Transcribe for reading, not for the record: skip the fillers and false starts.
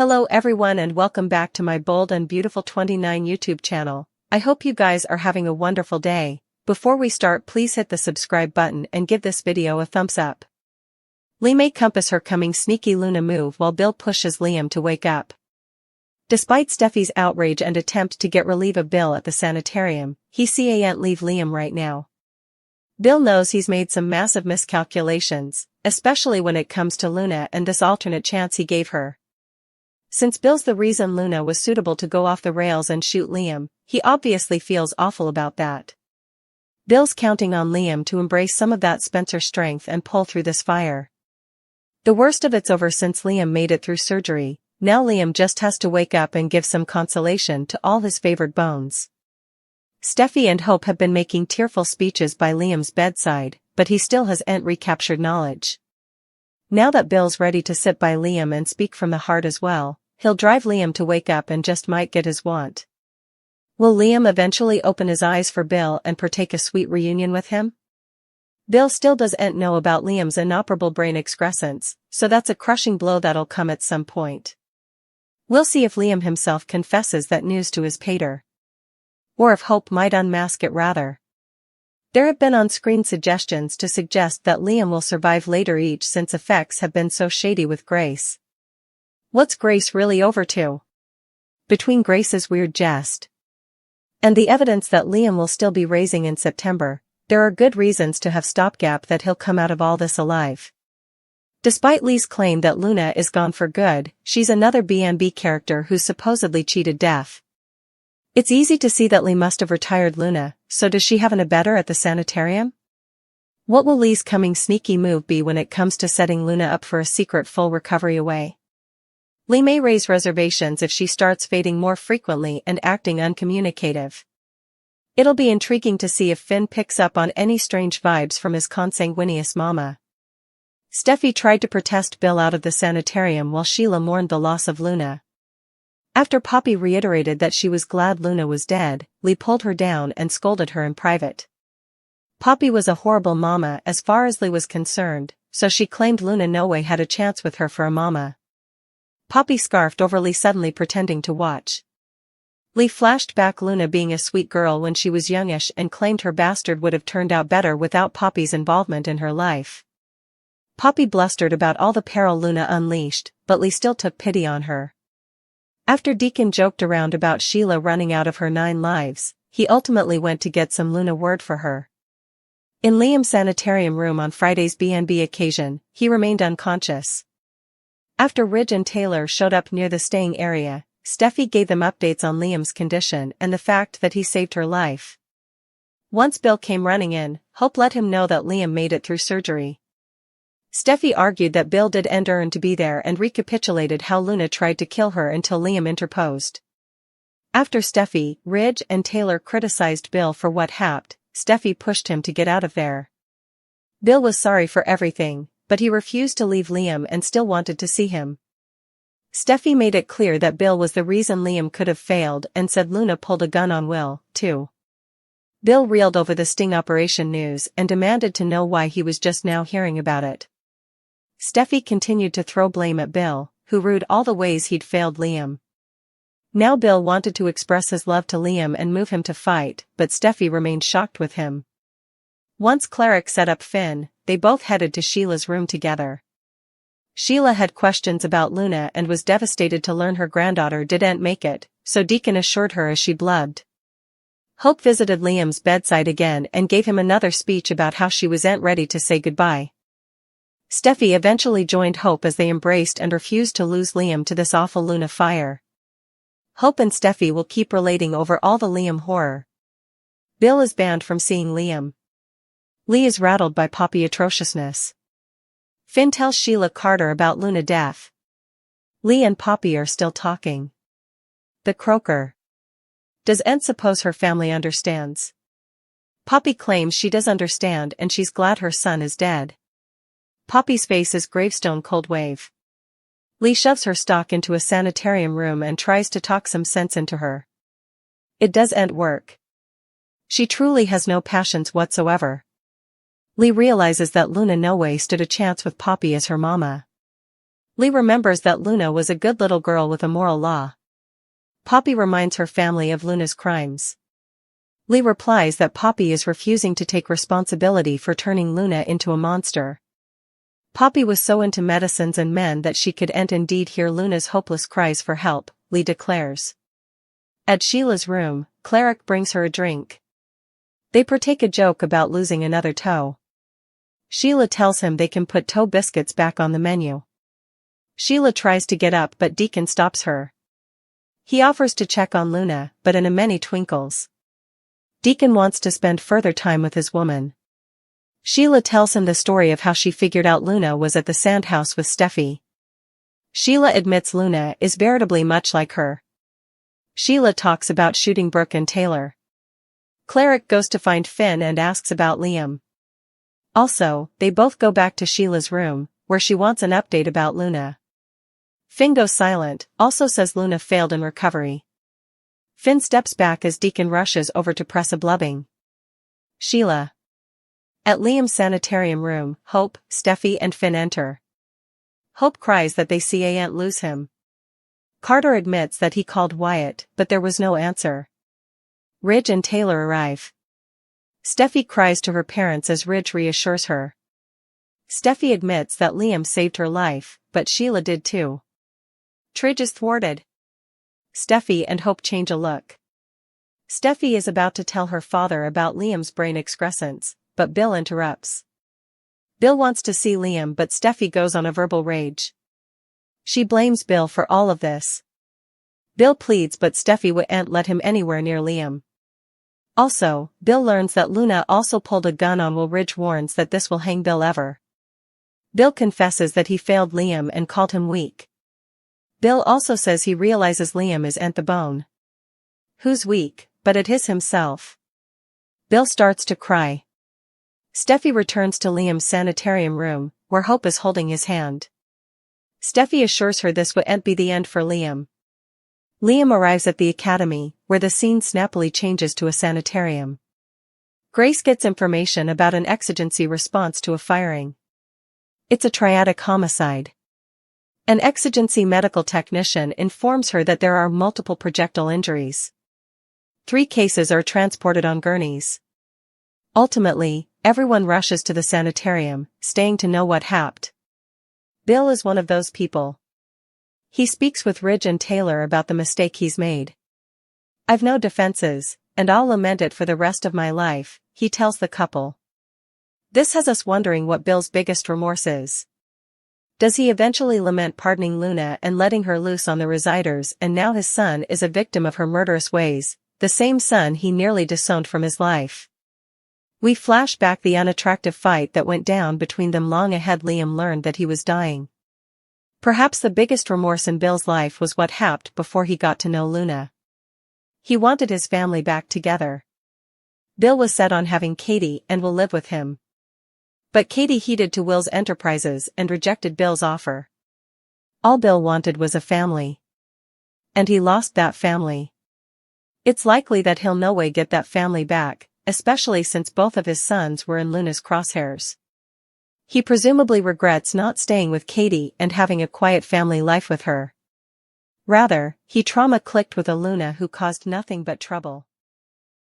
Hello everyone and welcome back to my Bold and Beautiful 29 YouTube channel. I hope you guys are having a wonderful day. Before we start, please hit the subscribe button and give this video a thumbs up. Lee may compass her coming sneaky Luna move while Bill pushes Liam to wake up. Despite Steffi's outrage and attempt to get relief of Bill at the sanitarium, he can't leave Liam right now. Bill knows he's made some massive miscalculations, especially when it comes to Luna and this alternate chance he gave her. Since Bill's the reason Luna was suitable to go off the rails and shoot Liam, he obviously feels awful about that. Bill's counting on Liam to embrace some of that Spencer strength and pull through this fire. The worst of it's over since Liam made it through surgery. Now Liam just has to wake up and give some consolation to all his favored bones. Steffi and Hope have been making tearful speeches by Liam's bedside, but he still hasn't recaptured knowledge. Now that Bill's ready to sit by Liam and speak from the heart as well, he'll drive Liam to wake up and just might get his want. Will Liam eventually open his eyes for Bill and partake a sweet reunion with him? Bill still doesn't know about Liam's inoperable brain excrescence, so that's a crushing blow that'll come at some point. We'll see if Liam himself confesses that news to his pater. Or if Hope might unmask it rather. There have been on-screen suggestions to suggest that Liam will survive later each since effects have been so shady with Grace. What's Grace really over to? Between Grace's weird jest and the evidence that Liam will still be raising in September, there are good reasons to have stopgap that he'll come out of all this alive. Despite Lee's claim that Luna is gone for good, she's another B&B character who's supposedly cheated death. It's easy to see that Lee must have retired Luna, so does she have an abettor at the sanitarium? What will Lee's coming sneaky move be when it comes to setting Luna up for a secret full recovery away? Lee may raise reservations if she starts fading more frequently and acting uncommunicative. It'll be intriguing to see if Finn picks up on any strange vibes from his consanguineous mama. Steffi tried to protest Bill out of the sanitarium while Sheila mourned the loss of Luna. After Poppy reiterated that she was glad Luna was dead, Lee pulled her down and scolded her in private. Poppy was a horrible mama as far as Lee was concerned, so she claimed Luna no way had a chance with her for a mama. Poppy scarfed over Lee suddenly pretending to watch. Lee flashed back Luna being a sweet girl when she was youngish and claimed her bastard would have turned out better without Poppy's involvement in her life. Poppy blustered about all the peril Luna unleashed, but Lee still took pity on her. After Deacon joked around about Sheila running out of her 9 lives, he ultimately went to get some Luna word for her. In Liam's sanitarium room on Friday's B&B occasion, he remained unconscious. After Ridge and Taylor showed up near the staying area, Steffi gave them updates on Liam's condition and the fact that he saved her life. Once Bill came running in, Hope let him know that Liam made it through surgery. Steffi argued that Bill didn't earn to be there and recapitulated how Luna tried to kill her until Liam interposed. After Steffi, Ridge and Taylor criticized Bill for what happened, Steffi pushed him to get out of there. Bill was sorry for everything, but he refused to leave Liam and still wanted to see him. Steffi made it clear that Bill was the reason Liam could have failed and said Luna pulled a gun on Will, too. Bill reeled over the sting operation news and demanded to know why he was just now hearing about it. Steffi continued to throw blame at Bill, who rued all the ways he'd failed Liam. Now Bill wanted to express his love to Liam and move him to fight, but Steffi remained shocked with him. Once Cleric set up Finn, they both headed to Sheila's room together. Sheila had questions about Luna and was devastated to learn her granddaughter didn't make it, so Deacon assured her as she blubbed. Hope visited Liam's bedside again and gave him another speech about how she wasn't ready to say goodbye. Steffi eventually joined Hope as they embraced and refused to lose Liam to this awful Luna fire. Hope and Steffi will keep relating over all the Liam horror. Bill is banned from seeing Liam. Lee is rattled by Poppy atrociousness. Finn tells Sheila Carter about Luna death. Lee and Poppy are still talking. The croaker. Does Ent suppose her family understands? Poppy claims she does understand and she's glad her son is dead. Poppy's face is gravestone cold wave. Lee shoves her stock into a sanitarium room and tries to talk some sense into her. It doesn't work. She truly has no passions whatsoever. Lee realizes that Luna no way stood a chance with Poppy as her mama. Lee remembers that Luna was a good little girl with a moral law. Poppy reminds her family of Luna's crimes. Lee replies that Poppy is refusing to take responsibility for turning Luna into a monster. Poppy was so into medicines and men that she could indeed hear Luna's hopeless cries for help, Lee declares. At Sheila's room, Cleric brings her a drink. They partake a joke about losing another toe. Sheila tells him they can put toe biscuits back on the menu. Sheila tries to get up but Deacon stops her. He offers to check on Luna, but in a many twinkles. Deacon wants to spend further time with his woman. Sheila tells him the story of how she figured out Luna was at the sandhouse with Steffi. Sheila admits Luna is veritably much like her. Sheila talks about shooting Brooke and Taylor. Cleric goes to find Finn and asks about Liam. Also, they both go back to Sheila's room, where she wants an update about Luna. Finn goes silent, also says Luna failed in recovery. Finn steps back as Deacon rushes over to press a blubbing. Sheila. At Liam's sanitarium room, Hope, Steffi and Finn enter. Hope cries that they see Aunt lose him. Carter admits that he called Wyatt, but there was no answer. Ridge and Taylor arrive. Steffi cries to her parents as Ridge reassures her. Steffi admits that Liam saved her life, but Sheila did too. Tridge is thwarted. Steffi and Hope change a look. Steffi is about to tell her father about Liam's brain excrescence, but Bill interrupts. Bill wants to see Liam but Steffi goes on a verbal rage. She blames Bill for all of this. Bill pleads but Steffi won't let him anywhere near Liam. Also, Bill learns that Luna also pulled a gun on Will. Ridge warns that this will hang Bill ever. Bill confesses that he failed Liam and called him weak. Bill also says he realizes Liam is at the bone. Who's weak, but it is himself. Bill starts to cry. Steffi returns to Liam's sanitarium room, where Hope is holding his hand. Steffi assures her this won't be the end for Liam. Liam arrives at the academy, where the scene snappily changes to a sanitarium. Grace gets information about an exigency response to a firing. It's a triadic homicide. An exigency medical technician informs her that there are multiple projectile injuries. 3 cases are transported on gurneys. Ultimately, everyone rushes to the sanitarium, staying to know what happened. Bill is one of those people. He speaks with Ridge and Taylor about the mistake he's made. I've no defenses, and I'll lament it for the rest of my life, he tells the couple. This has us wondering what Bill's biggest remorse is. Does he eventually lament pardoning Luna and letting her loose on the residers, and now his son is a victim of her murderous ways, the same son he nearly disowned from his life? We flash back the unattractive fight that went down between them long ahead Liam learned that he was dying. Perhaps the biggest remorse in Bill's life was what happened before he got to know Luna. He wanted his family back together. Bill was set on having Katie and Will live with him. But Katie heeded to Will's enterprises and rejected Bill's offer. All Bill wanted was a family. And he lost that family. It's likely that he'll no way get that family back, especially since both of his sons were in Luna's crosshairs. He presumably regrets not staying with Katie and having a quiet family life with her. Rather, he trauma-clicked with a Luna who caused nothing but trouble.